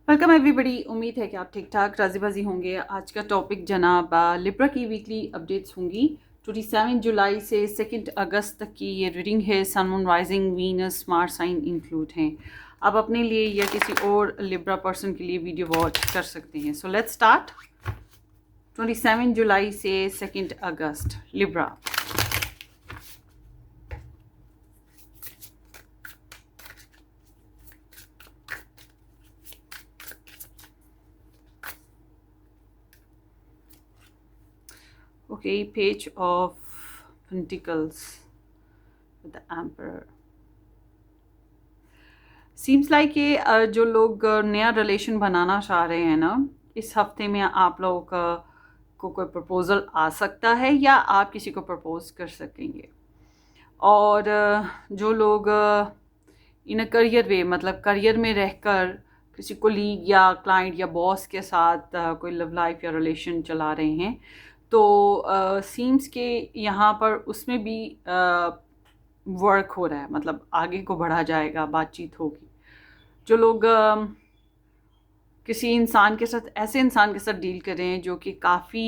Welcome everybody. उम्मीद है कि आप ठीक ठाक राजी बाजी होंगे। आज का टॉपिक जनाब लिब्रा की वीकली अपडेट्स होंगी। 27 जुलाई से 2 अगस्त तक की ये रीडिंग है। Sun moon rising Venus smart sign include हैं। आप अपने लिए या किसी और लिब्रा पर्सन के लिए वीडियो वॉच कर सकते हैं। So let's start. 27 जुलाई से 2 अगस्त Libra. Okay, Page of Pentacles with the Emperor. Seems like ये जो लोग नया रिलेशन बनाना चाह रहे हैं ना, इस हफ्ते में आप लोगों का को कोई प्रपोज़ल आ सकता है या आप किसी को प्रपोज कर सकेंगे। और जो लोग इन अ करियर वे, मतलब करियर में रहकर किसी कोलीग या क्लाइंट या बॉस के साथ कोई लव लाइफ या रिलेशन चला रहे हैं, तो सीम्स के यहाँ पर उसमें भी वर्क हो रहा है, मतलब आगे को बढ़ा जाएगा, बातचीत होगी। जो लोग किसी इंसान के साथ, ऐसे इंसान के साथ डील कर रहे हैं जो कि काफ़ी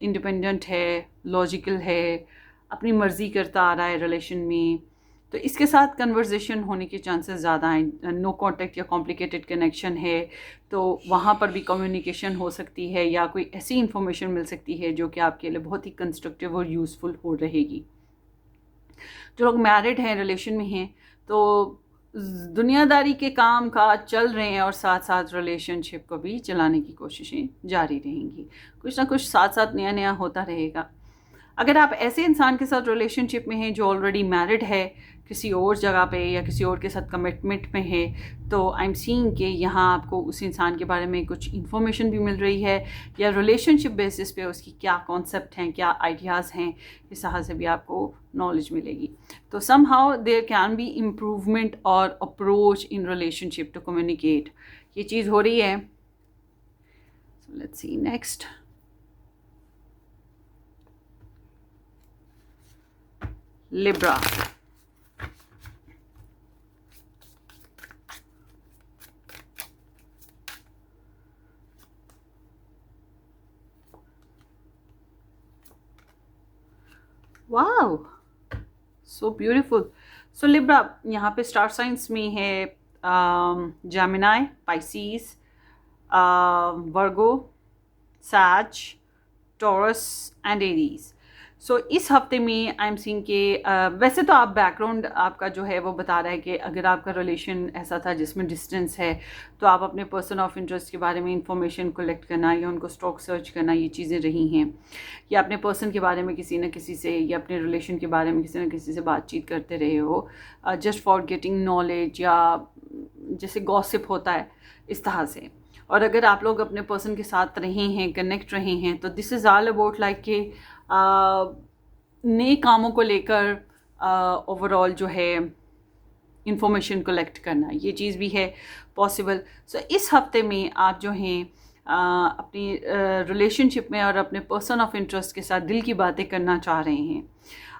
इंडिपेंडेंट है, लॉजिकल है, अपनी मर्ज़ी करता आ रहा है रिलेशन में, तो इसके साथ कन्वर्सेशन होने के चांसेस ज़्यादा हैं। नो कांटेक्ट या कॉम्प्लिकेटेड कनेक्शन है तो वहाँ पर भी कम्युनिकेशन हो सकती है या कोई ऐसी इन्फॉर्मेशन मिल सकती है जो कि आपके लिए बहुत ही कंस्ट्रक्टिव और यूज़फुल हो रहेगी। जो लोग मैरिड हैं, रिलेशन में हैं, तो दुनियादारी के काम काज चल रहे हैं और साथ साथ रिलेशनशिप को भी चलाने की कोशिशें जारी रहेंगी। कुछ ना कुछ साथ साथ नया नया होता रहेगा। अगर आप ऐसे इंसान के साथ रिलेशनशिप में हैं जो ऑलरेडी मैरिड है, किसी और जगह पे या किसी और के साथ कमिटमेंट में है, तो आई एम सीइंग कि यहाँ आपको उस इंसान के बारे में कुछ इन्फॉर्मेशन भी मिल रही है या रिलेशनशिप बेसिस पे उसकी क्या कॉन्सेप्ट हैं, क्या आइडियाज़ हैं, इस तरह से भी आपको नॉलेज मिलेगी। तो somehow there can be improvement और approach in relationship to communicate. ये चीज़ हो रही है। So let's see next. Libra. Wow, so beautiful. So Libra यहाँ पे स्टार साइंस में है जेमिनी, पाइसीज, वर्गो, सैज, टॉरस एंड एरीज। सो इस हफ्ते में आई एम सीइंग के वैसे तो आप बैकग्राउंड आपका जो है वो बता रहा है कि अगर आपका रिलेशन ऐसा था जिसमें डिस्टेंस है, तो आप अपने पर्सन ऑफ इंटरेस्ट के बारे में इंफॉर्मेशन कलेक्ट करना या उनको स्टॉक सर्च करना, ये चीज़ें रही हैं। या अपने पर्सन के बारे में किसी न किसी से या अपने रिलेशन के बारे में किसी न किसी से बातचीत करते रहे हो, जस्ट फॉर गेटिंग नॉलेज, या जैसे गॉसिप होता है इस तरह से। और अगर आप लोग अपने पर्सन के साथ रहे हैं, कनेक्ट रहे हैं, तो this is all about like कि नए कामों को लेकर ओवरऑल जो है इंफॉर्मेशन कलेक्ट करना, ये चीज़ भी है पॉसिबल। सो इस हफ्ते में आप जो हैं अपनी रिलेशनशिप में और अपने पर्सन ऑफ इंटरेस्ट के साथ दिल की बातें करना चाह रहे हैं।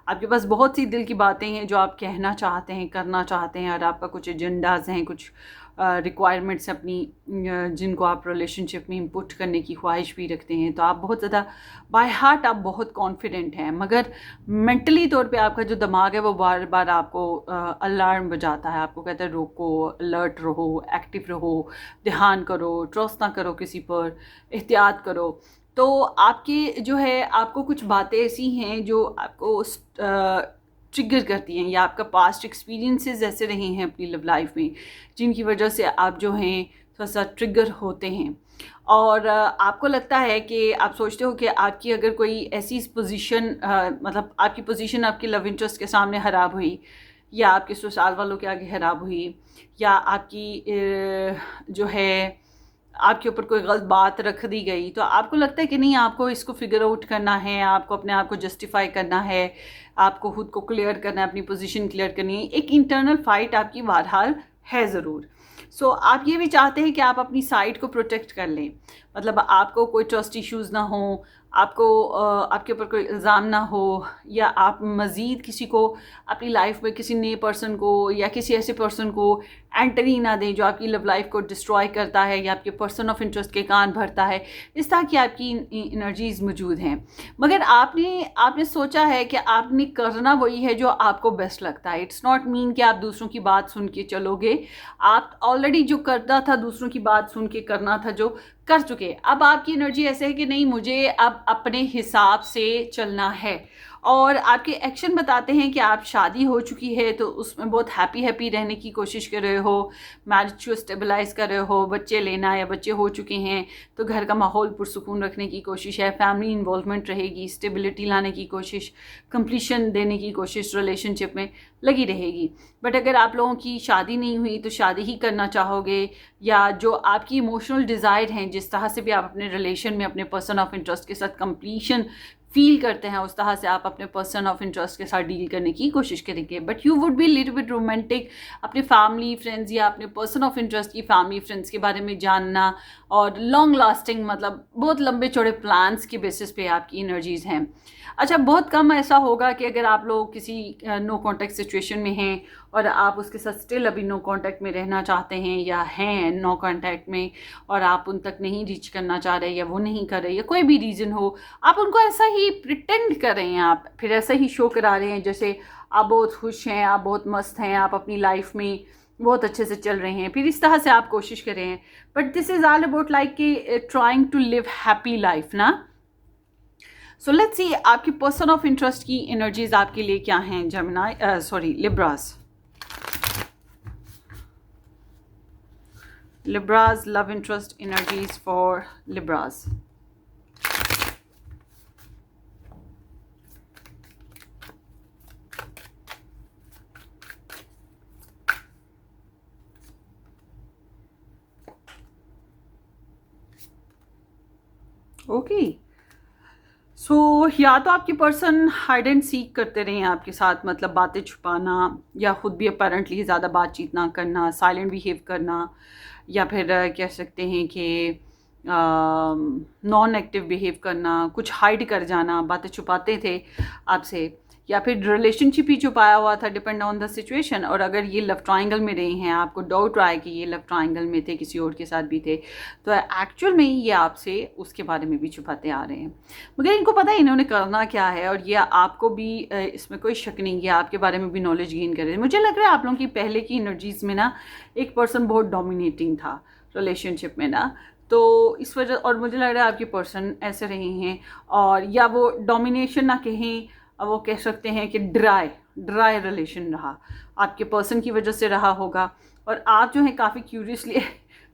आपके पास बहुत सी दिल की बातें हैं जो आप कहना चाहते हैं, करना चाहते हैं, और आपका कुछ एजेंडाज हैं, कुछ रिक्वायरमेंट्स अपनी जिनको आप रिलेशनशिप में इनपुट करने की ख्वाहिश भी रखते हैं। तो आप बहुत ज़्यादा बाय हार्ट आप बहुत कॉन्फिडेंट हैं, मगर मेंटली तौर पे आपका जो दिमाग है वो बार बार आपको अलार्म बजाता है, आपको कहता है रोको, अलर्ट रहो, एक्टिव रहो, ध्यान करो, ट्रस्ट ना करो किसी पर, एहतियात करो। तो आपकी जो है, आपको कुछ बातें ऐसी हैं जो आपको ट्रिगर करती हैं, या आपका पास्ट एक्सपीरियंसेस ऐसे रहे हैं अपनी लव लाइफ में जिनकी वजह से आप जो हैं थोड़ा सा ट्रिगर होते हैं। और आपको लगता है कि आप सोचते हो कि आपकी अगर कोई ऐसी पोजीशन, मतलब आपकी पोजीशन आपकी लव इंटरेस्ट के सामने ख़राब हुई, या आपके ससुराल वालों के आगे ख़राब हुई, या आपकी जो है आपके ऊपर कोई गलत बात रख दी गई, तो आपको लगता है कि नहीं, आपको इसको फिगर आउट करना है, आपको अपने आप को जस्टिफाई करना है, आपको खुद को क्लियर करना है, अपनी पोजीशन क्लियर करनी है। एक इंटरनल फाइट आपकी बहरहाल है ज़रूर। सो आप ये भी चाहते हैं कि आप अपनी साइड को प्रोटेक्ट कर लें, मतलब आपको कोई ट्रस्ट इश्यूज़ ना हो, आपके ऊपर कोई इल्ज़ाम ना हो, या आप मज़ीद किसी को अपनी लाइफ में किसी नए पर्सन को या किसी ऐसे पर्सन को एंटर ही ना दें जो आपकी लव लाइफ को डिस्ट्रॉय करता है या आपके पर्सन ऑफ इंटरेस्ट के कान भरता है। इस तरह की आपकी एनर्जीज़ मौजूद हैं, मगर आपने सोचा है कि आपने करना वही है जो आपको बेस्ट लगता है। इट्स नॉट मीन कि आप दूसरों की बात सुन के चलोगे। आप ऑलरेडी जो करना था, दूसरों की बात सुन के करना था, जो कर चुके। अब आपकी एनर्जी ऐसे है कि नहीं, मुझे अब अपने हिसाब से चलना है। और आपके एक्शन बताते हैं कि आप शादी हो चुकी है तो उसमें बहुत हैप्पी रहने की कोशिश कर रहे हो, मैरिज को स्टेबलाइज कर रहे हो, बच्चे लेना या बच्चे हो चुके हैं तो घर का माहौल पुरसुकून रखने की कोशिश है, फैमिली इन्वॉल्वमेंट रहेगी, स्टेबिलिटी लाने की कोशिश, कंप्लीशन देने की कोशिश रिलेशनशिप में लगी रहेगी। बट अगर आप लोगों की शादी नहीं हुई तो शादी ही करना चाहोगे, या जो आपकी इमोशनल डिज़ायर हैं, जिस तरह से भी आप अपने रिलेशन में अपने पर्सन ऑफ इंटरेस्ट के साथ कंप्लीशन फील करते हैं, उस तरह से आप अपने पर्सन ऑफ इंटरेस्ट के साथ डील करने की कोशिश करेंगे। But you would be little bit romantic, अपने फैमिली फ्रेंड्स या अपने पर्सन ऑफ इंटरेस्ट की फैमिली फ्रेंड्स के बारे में जानना, और लॉन्ग लास्टिंग मतलब बहुत लंबे चौड़े प्लान्स के बेसिस पे आपकी एनर्जीज़ हैं। अच्छा, बहुत कम ऐसा होगा कि अगर आप लोग किसी नो कॉन्टैक्ट सिचुएशन में हैं और आप उसके साथ स्टिल अभी नो कॉन्टैक्ट में रहना चाहते हैं या हैं नो कॉन्टैक्ट में और आप उन तक नहीं रीच करना चाह रहे या वो नहीं कर रहे या कोई भी रीज़न हो, आप उनको ऐसा ही प्रिटेंड कर रहे हैं, आप फिर ऐसा ही शो करा रहे हैं जैसे आप बहुत खुश हैं, आप बहुत मस्त हैं, आप अपनी लाइफ में बहुत अच्छे से चल रहे हैं, फिर इस तरह से आप कोशिश कर रहे हैं। But this is all about like कि trying to live happy life ना। सो लेट्स सी आपकी पर्सन ऑफ इंटरेस्ट की एनर्जीज आपके लिए क्या हैं Gemini, Libras love interest energies for Libras. Okay, so या तो आपके पर्सन हाइड एंड सीक करते रहे हैं आपके साथ, मतलब बातें छुपाना या खुद भी अपेरेंटली ज़्यादा बातचीत ना करना, साइलेंट बिहेव करना, या फिर कह सकते हैं कि नॉन एक्टिव बिहेव करना, कुछ हाइड कर जाना, बातें छुपाते थे आपसे, या फिर रिलेशनशिप ही छुपाया हुआ था, डिपेंड ऑन द सिचुएशन। और अगर ये लव ट्रायंगल में रहे हैं, आपको डाउट रहा है कि ये लव ट्रायंगल में थे, किसी और के साथ भी थे, तो एक्चुअल में ये आपसे उसके बारे में भी छुपाते आ रहे हैं, मगर इनको पता है इन्होंने करना क्या है। और ये आपको भी इसमें कोई शक नहीं है, आपके बारे में भी नॉलेज गेन कर रहे हैं। मुझे लग रहा है आप लोगों की पहले की एनर्जीज़ में ना एक पर्सन बहुत डोमिनेटिंग था रिलेशनशिप में ना, तो इस वजह, और मुझे लग रहा है आपके पर्सन ऐसे रहे हैं, और या वो डोमिनेशन ना कहें, अब वो कह सकते हैं कि ड्राई रिलेशन रहा, आपके पर्सन की वजह से रहा होगा, और आप जो है काफ़ी क्यूरियसली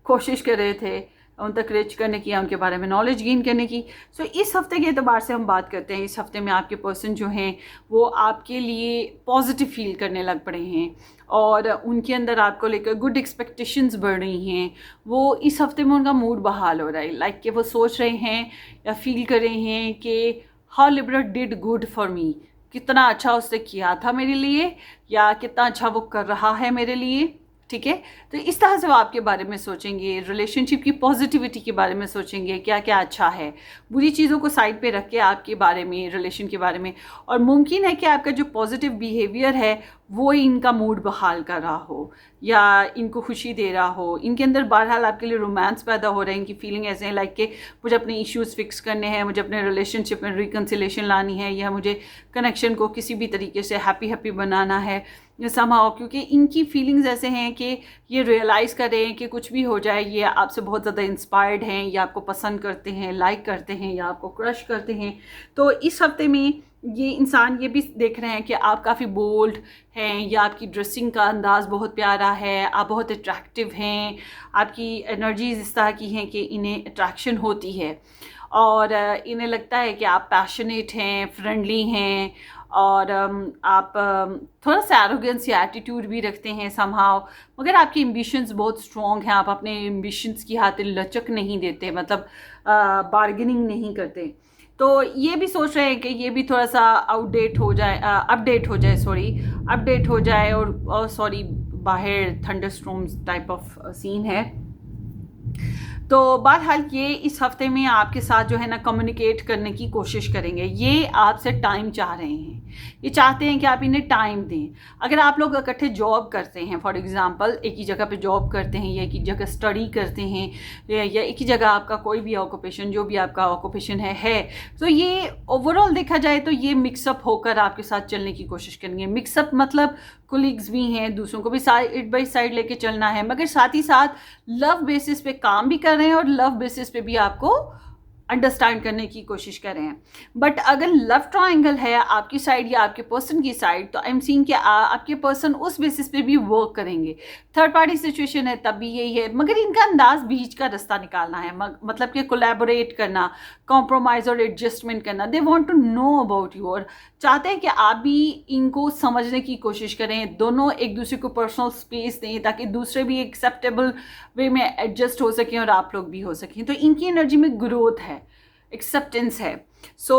कोशिश कर रहे थे उन तक रीच करने की, उनके बारे में नॉलेज गेन करने की। सो इस हफ्ते के एतबार से हम बात करते हैं, इस हफ्ते में आपके पर्सन जो हैं वो आपके लिए पॉजिटिव फील करने लग पड़े हैं, और उनके अंदर आपको लेकर गुड एक्सपेक्टेशंस बढ़ रही हैं। वो इस हफ्ते में उनका मूड बहाल हो रहा है, लाइक कि वो सोच रहे हैं या फील कर रहे हैं कि how Libra did good for me, कितना अच्छा उसने किया था मेरे लिए, या कितना अच्छा वो कर रहा है मेरे लिए। ठीक है, तो इस तरह से वो आपके बारे में सोचेंगे, रिलेशनशिप की पॉजिटिविटी के बारे में सोचेंगे, क्या क्या अच्छा है, बुरी चीज़ों को साइड पे रख के आपके बारे में, रिलेशन के बारे में। और मुमकिन है कि आपका जो पॉजिटिव बिहेवियर है वो इनका मूड बहाल कर रहा हो या इनको खुशी दे रहा हो। इनके अंदर बहरहाल आपके लिए रोमांस पैदा हो रहे हैं, इनकी फीलिंग ऐसे हैं लाइक कि मुझे अपने इश्यूज़ फिक्स करने हैं, मुझे अपने रिलेशनशिप में रिकन्सिलेशन लानी है, या मुझे कनेक्शन को किसी भी तरीके से हैप्पी बनाना है समहाउ, क्योंकि इनकी फीलिंग्स ऐसे हैं कि ये रियलाइज़ कर रहे हैं कि कुछ भी हो जाए ये आपसे बहुत ज़्यादा इंस्पायर्ड हैं, या आपको पसंद करते हैं, लाइक करते हैं, या आपको क्रश करते हैं। तो इस हफ्ते में ये इंसान ये भी देख रहे हैं कि आप काफ़ी बोल्ड हैं, या आपकी ड्रेसिंग का अंदाज़ बहुत प्यारा है, आप बहुत अट्रैक्टिव हैं, आपकी एनर्जीज इस तरह की हैं कि इन्हें अट्रैक्शन होती है, और इन्हें लगता है कि आप पैशनेट हैं, फ्रेंडली हैं, और आप थोड़ा सा एरोगेंस या एटीट्यूड भी रखते हैं समहाउ, मगर आपकी एम्बिशंस बहुत स्ट्रॉन्ग हैं, आप अपने एम्बिशंस की खातिर लचक नहीं देते, मतलब बार्गेनिंग नहीं करते। तो ये भी सोच रहे हैं कि ये भी थोड़ा सा अपडेट हो जाए, और सॉरी बाहर थंडरस्टॉर्म्स टाइप ऑफ सीन है। तो बहरहाल ये इस हफ्ते में आपके साथ जो है ना कम्युनिकेट करने की कोशिश करेंगे। ये आपसे टाइम चाह रहे हैं, ये चाहते हैं कि आप इन्हें टाइम दें। अगर आप लोग इकट्ठे जॉब करते हैं, फॉर एग्जांपल एक ही जगह पे जॉब करते हैं या एक ही जगह स्टडी करते हैं या एक ही जगह आपका कोई भी ऑक्यूपेशन, जो भी आपका ऑक्यूपेशन है, तो ये ओवरऑल देखा जाए तो ये मिक्सअप होकर आपके साथ चलने की कोशिश करेंगे। मिक्सअप मतलब कोलीग्स भी हैं, दूसरों को भी साइड बाई साइड लेके चलना है, मगर साथ ही साथ लव बेसिस पे काम भी कर रहे हैं और लव बेसिस पे भी आपको अंडरस्टैंड करने की कोशिश कर रहे हैं। बट अगर लव ट्रायंगल है आपकी साइड या आपके पर्सन की साइड, तो आई एम सीइंग कि आपके पर्सन उस बेसिस पे भी वर्क करेंगे। थर्ड पार्टी सिचुएशन है तब भी यही है, मगर इनका अंदाज बीच का रास्ता निकालना है, मतलब कि कोलैबोरेट करना, कॉम्प्रोमाइज़ और एडजस्टमेंट करना। They want to know about you, और चाहते हैं कि आप भी इनको समझने की कोशिश करें, दोनों एक दूसरे को पर्सनल स्पेस दें ताकि दूसरे भी एक्सेप्टेबल वे में एडजस्ट हो सकें और आप लोग भी हो सकें। तो इनकी एनर्जी में ग्रोथ है, एक्सेप्टेंस है। सो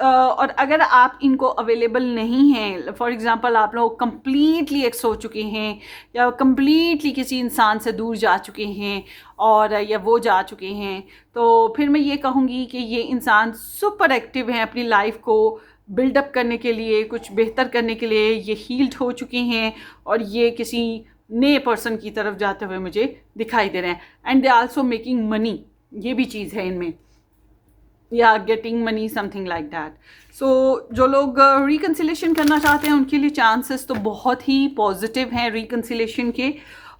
और अगर आप इनको अवेलेबल नहीं हैं, फॉर एग्जांपल आप लोग कंप्लीटली एक्स हो चुके हैं या कंप्लीटली किसी इंसान से दूर जा चुके हैं और या वो जा चुके हैं, तो फिर मैं ये कहूँगी कि ये इंसान सुपर एक्टिव हैं अपनी लाइफ को बिल्डअप करने के लिए, कुछ बेहतर करने के लिए। ये हील्ड हो चुके हैं और ये किसी नए पर्सन की तरफ जाते हुए मुझे दिखाई दे रहे हैं। And they also making money, ये भी चीज़ है इनमें, या getting money, something like that. So जो लोग रिकन्सिलेशन करना चाहते हैं उनके लिए चांसेस तो बहुत ही पॉजिटिव हैं रिकन्सिलेशन के,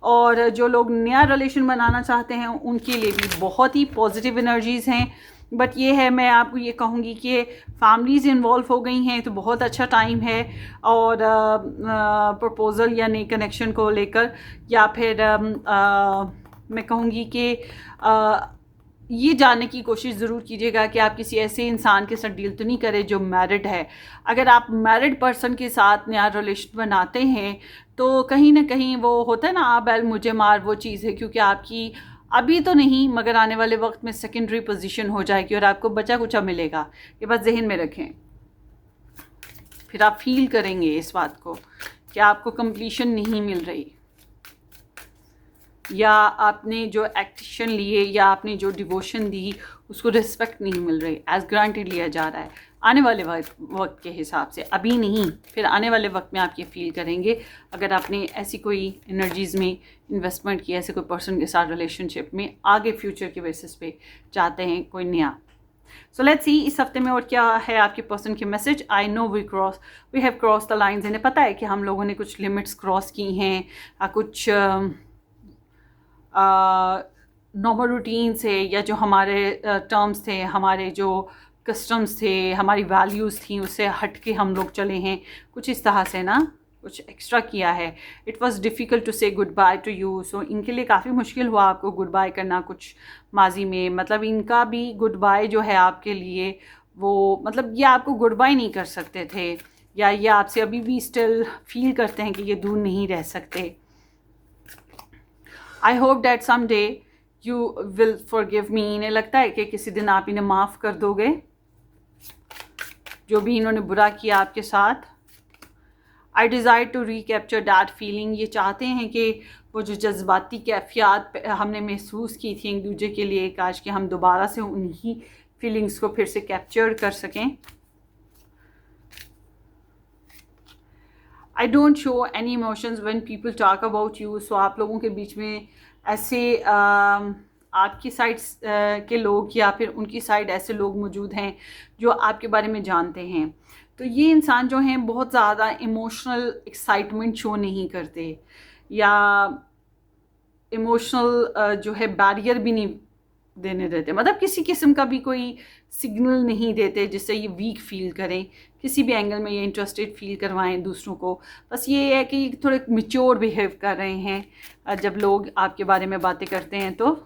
और जो लोग नया रिलेशन बनाना चाहते हैं उनके लिए भी बहुत ही पॉजिटिव एनर्जीज़ हैं। बट ये है, मैं आपको ये कहूँगी कि फैमिलीज़ इन्वॉल्व हो गई हैं तो बहुत अच्छा टाइम है, और प्रपोज़ल या नई कनेक्शन को लेकर, या फिर मैं कहूँगी कि ये जानने की कोशिश ज़रूर कीजिएगा कि आप किसी ऐसे इंसान के साथ डील तो नहीं करें जो मैरिड है। अगर आप मैरिड पर्सन के साथ नया रिलेशन बनाते हैं तो कहीं ना कहीं वो होता है ना, आप बैल मुझे मार, वो चीज़ है, क्योंकि आपकी अभी तो नहीं मगर आने वाले वक्त में सेकेंडरी पोजीशन हो जाएगी और आपको बचा कुचा मिलेगा। ये बात जहन में रखें, फिर आप फील करेंगे इस बात को कि आपको कंप्लीशन नहीं मिल रही, या आपने जो एक्शन लिए या आपने जो डिवोशन दी उसको रिस्पेक्ट नहीं मिल रही, एज ग्रांटेड लिया जा रहा है। आने वाले वक्त के हिसाब से, अभी नहीं, फिर आने वाले वक्त में आप ये फील करेंगे अगर आपने ऐसी कोई एनर्जीज़ में इन्वेस्टमेंट किया, ऐसे कोई पर्सन के साथ रिलेशनशिप में आगे फ्यूचर के बेसिस पे चाहते हैं कोई नया। सो लेट्स सी इस हफ्ते में और क्या है आपके पर्सन के message. I know we have cross the lines. इन्हें पता है कि हम लोगों ने कुछ लिमिट्स क्रॉस की हैं, कुछ नॉर्मल रूटीन से, या जो हमारे टर्म्स थे, हमारे जो कस्टम्स थे, हमारी वैल्यूज़ थी, उससे हट के हम लोग चले हैं कुछ इस तरह से ना, कुछ एक्स्ट्रा किया है। इट वॉज़ डिफ़िकल्ट टू से गुड बाय टू यू। सो इनके लिए काफ़ी मुश्किल हुआ आपको गुड बाय करना कुछ माजी में, मतलब इनका भी गुड बाय जो है आपके लिए, वो मतलब ये आपको गुड बाय नहीं कर सकते थे, या ये आपसे अभी भी स्टिल फील करते हैं कि ये दूर नहीं रह सकते। I hope that some day you will forgive me. इन्हें लगता है कि किसी दिन आप इन्हें माफ़ कर दोगे जो भी इन्होंने बुरा किया आपके साथ। I desire to recapture that feeling. ये चाहते हैं कि वो जो जज्बाती कैफियत हमने महसूस की थी एक दूसरे के लिए, काश कि हम दोबारा से उन्हीं फीलिंग्स को फिर से कैप्चर कर सकें। I don't show any emotions when people talk about you. So आप लोगों के बीच में ऐसे आपकी साइड के लोग या फिर उनकी साइड ऐसे लोग मौजूद हैं जो आपके बारे में जानते हैं। तो ये इंसान जो हैं बहुत ज़्यादा इमोशनल एक्साइटमेंट शो नहीं करते, या इमोशनल जो है बैरियर भी नहीं देने देते, मतलब किसी किस्म का भी कोई सिग्नल नहीं देते जिससे ये वीक फील करें, किसी भी एंगल में ये इंटरेस्टेड फील करवाएं दूसरों को। बस ये है कि थोड़े मैच्योर बिहेव कर रहे हैं जब लोग आपके बारे में बातें करते हैं। तो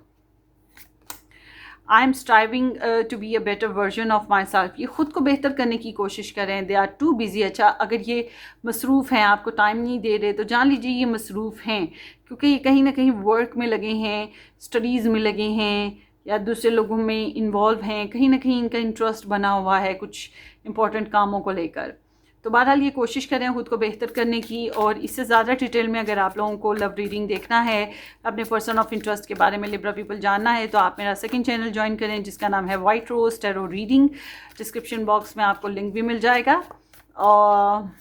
I am striving to be a better version of myself. ये ख़ुद को बेहतर करने की कोशिश करें। They are too busy. अच्छा, अगर ये मसरूफ़ हैं, आपको टाइम नहीं दे रहे, तो जान लीजिए ये मसरूफ़ हैं, क्योंकि ये कहीं ना कहीं वर्क में लगे हैं, स्टडीज़ में लगे हैं, या दूसरे लोगों में इन्वॉल्व हैं, कहीं ना कहीं इनका इंटरेस्ट बना हुआ है कुछ इम्पोर्टेंट कामों को लेकर। तो बहरहाल ये कोशिश करें ख़ुद को बेहतर करने की। और इससे ज़्यादा डिटेल में अगर आप लोगों को लव रीडिंग देखना है, अपने पर्सन ऑफ इंटरेस्ट के बारे में लिब्रा पीपल जानना है, तो आप मेरा सेकंड चैनल ज्वाइन करें जिसका नाम है वाइट रोज़ टैरो रीडिंग। डिस्क्रिप्शन बॉक्स में आपको लिंक भी मिल जाएगा और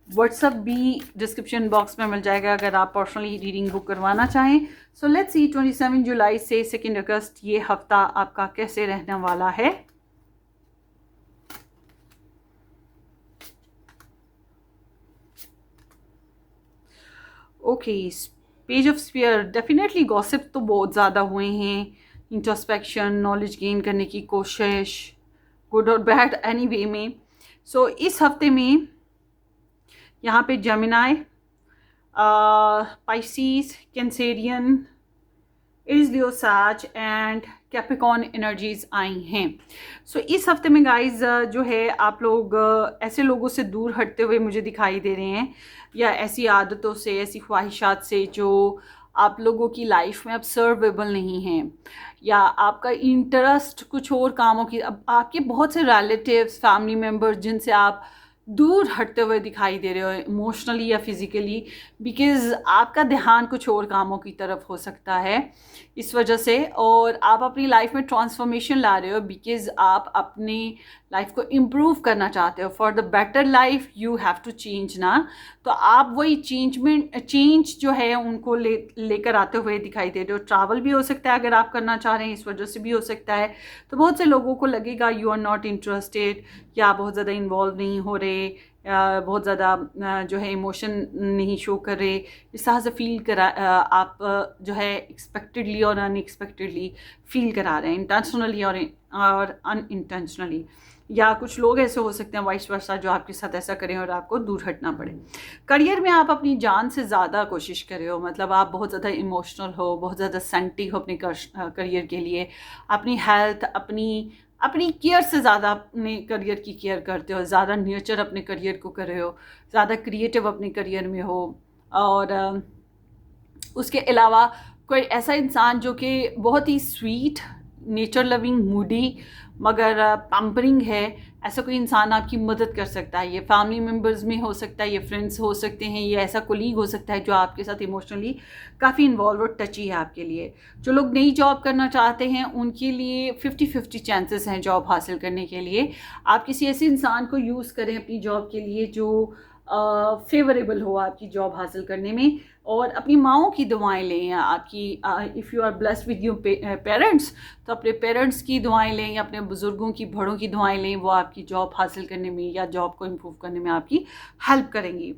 व्हाट्सअप भी डिस्क्रिप्शन बॉक्स में मिल जाएगा अगर आप पर्सनली रीडिंग बुक करवाना चाहें। सो लेट्स सी 27 जुलाई से 2 अगस्त ये हफ्ता आपका कैसे रहने वाला है। Okay, page of sphere. Definitely gossip तो बहुत ज़्यादा हुए हैं, इंट्रोस्पेक्शन, नॉलेज गेन करने की कोशिश, गुड और बैड एनी वे में। सो इस हफ्ते में यहाँ पे Gemini, Pisces, Cancerian, Aries, Leo, Sag and Capricorn energies आई हैं। सो इस हफ्ते में गाइज जो है आप लोग ऐसे लोगों से दूर हटते हुए मुझे दिखाई दे रहे हैं, या ऐसी आदतों से, ऐसी ख्वाहिशात से जो आप लोगों की लाइफ में अब सर्वेबल नहीं हैं, या आपका इंटरेस्ट कुछ और कामों की, अब आपके बहुत से रिलेटिव्स, फैमिली मेम्बर्स जिनसे आप दूर हटते हुए दिखाई दे रहे हो इमोशनली या फिज़िकली, बिकॉज़ आपका ध्यान कुछ और कामों की तरफ हो सकता है इस वजह से। और आप अपनी लाइफ में ट्रांसफॉर्मेशन ला रहे हो बिकॉज़ आप अपनी लाइफ को इम्प्रूव करना चाहते हो। For the better life you have to change ना। तो आप वही चेंज जो है उनको लेकर आते हुए दिखाई दे रहे हो। ट्रैवल भी हो सकता है अगर आप करना चाह रहे हैं, इस वजह से भी हो सकता है। तो बहुत से लोगों को लगेगा यू आर नॉट इंटरेस्टेड, या बहुत ज़्यादा इन्वॉल्व नहीं हो रहे, बहुत ज़्यादा जो है इमोशन नहीं शो कर रहे, इस तरह से फील करा आप जो है एक्सपेक्टेडली और अनएक्सपेक्टेडली फील करा रहे हैं, इंटेंशनली और अनइंटेंशनली। या कुछ लोग ऐसे हो सकते हैं वाइस वर्सा जो आपके साथ ऐसा करें और आपको दूर हटना पड़े। करियर में आप अपनी जान से ज़्यादा कोशिश कर रहे हो, मतलब आप बहुत ज़्यादा इमोशनल हो, बहुत ज़्यादा सेंटी हो अपने करियर के लिए। अपनी हेल्थ, अपनी केयर से ज़्यादा अपने करियर की केयर करते हो, ज़्यादा न्यूचर अपने करियर को कर रहे हो, ज़्यादा क्रिएटिव अपने करियर में हो। और उसके अलावा कोई ऐसा इंसान जो कि बहुत ही स्वीट, नेचर लविंग, मूडी मगर पैम्परिंग है, ऐसा कोई इंसान आपकी मदद कर सकता है। ये फैमिली मेम्बर्स में हो सकता है, ये फ्रेंड्स हो सकते हैं, ये ऐसा कोलीग हो सकता है जो आपके साथ इमोशनली काफ़ी इन्वॉल्व और टची है आपके लिए। जो लोग नई जॉब करना चाहते हैं उनके लिए 50-50 चांसेस हैं जॉब हासिल करने के लिए। आप किसी ऐसे इंसान को यूज़ करें अपनी जॉब के लिए जो फेवरेबल हो आपकी जॉब हासिल करने में, और अपनी माँओं की दुआएं लें, या आपकी if you are blessed with your parents तो अपने पेरेंट्स की दुआएं लें, या अपने बुज़ुर्गों की, बड़ों की दुआएं लें। वो आपकी जॉब हासिल करने में या जॉब को इम्प्रूव करने में आपकी हेल्प करेंगी।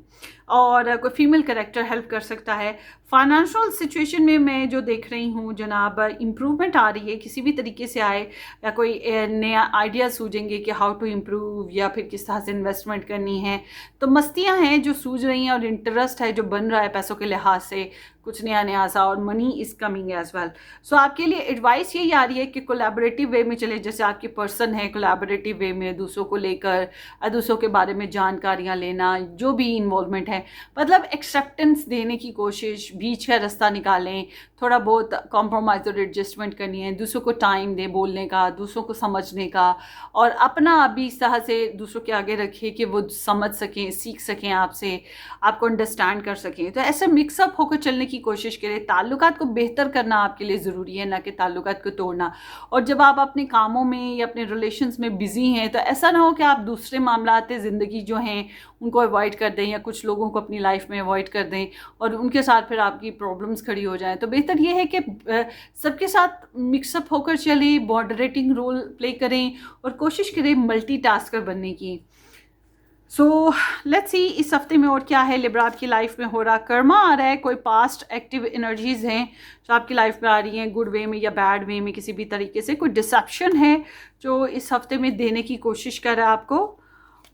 और कोई फीमेल कैरेक्टर हेल्प कर सकता है। फाइनेंशियल सिचुएशन में मैं जो देख रही हूँ जनाब, इम्प्रूवमेंट आ रही है, किसी भी तरीके से आए, या कोई नया आइडिया सूझेंगे कि हाउ टू इम्प्रूव, या फिर किस तरह से इन्वेस्टमेंट करनी है। तो मस्तियाँ हैं जो सूझ रही हैं, और इंटरेस्ट है जो बन रहा है पैसों के लिहाज से, कुछ नया सा, और money is coming as well. So आपके लिए एडवाइस यही आ रही है कि कोलैबोरेटिव वे में चले, जैसे आपके पर्सन है कोलैबोरेटिव वे में दूसरों को लेकर, दूसरों के बारे में जानकारियाँ लेना, जो भी इन्वॉल्वमेंट है, मतलब एक्सेप्टेंस देने की कोशिश, बीच का रास्ता निकालें, थोड़ा बहुत कॉम्प्रोमाइज़ और एडजस्टमेंट करनी है, दूसरों को टाइम दें बोलने का, दूसरों को समझने का, और अपना आप भी इस तरह से दूसरों के आगे रखिए कि वो समझ सकें, सीख सकें आपसे, आपको अंडरस्टैंड कर सकें। तो ऐसे मिक्सअप होकर चलने की कोशिश करें। ताल्लुकात को बेहतर करना आपके लिए ज़रूरी है, ना कि ताल्लुकात को तोड़ना। और जब आप अपने कामों में या अपने रिलेशंस में बिज़ी हैं तो ऐसा ना हो कि आप दूसरे मामलात ज़िंदगी जो हैं उनको अवॉइड कर दें, या कुछ लोगों को अपनी लाइफ में अवॉइड कर दें और उनके साथ फिर आपकी प्रॉब्लम्स खड़ी हो जाएं। तो बेहतर ये है कि सबके साथ मिक्सअप होकर चलें, मॉडरेटिंग रोल प्ले करें, और कोशिश करें मल्टीटास्कर बनने की। सो लेट्स सी इस हफ्ते में और क्या है लिब्रा आपकी लाइफ में हो रहा। कर्मा आ रहा है, कोई पास्ट एक्टिव एनर्जीज हैं जो आपकी लाइफ में आ रही हैं, गुड वे में या बैड वे में, किसी भी तरीके से कोई डिसेप्शन है जो इस हफ्ते में देने की कोशिश कर रहा है आपको।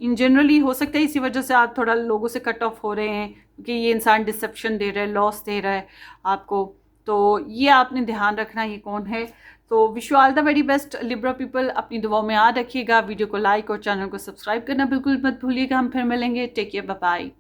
इन जनरली हो सकता है इसी वजह से आप थोड़ा लोगों से कट ऑफ हो रहे हैं, क्योंकि ये इंसान डिसेप्शन दे रहा है, लॉस दे रहा है आपको। तो ये आपने ध्यान रखना ये कौन है। तो wish you all the very best Libra people. अपनी दुआओं में याद रखिएगा। वीडियो को लाइक और चैनल को सब्सक्राइब करना बिल्कुल मत भूलिएगा। हम फिर मिलेंगे। Take care, bye bye.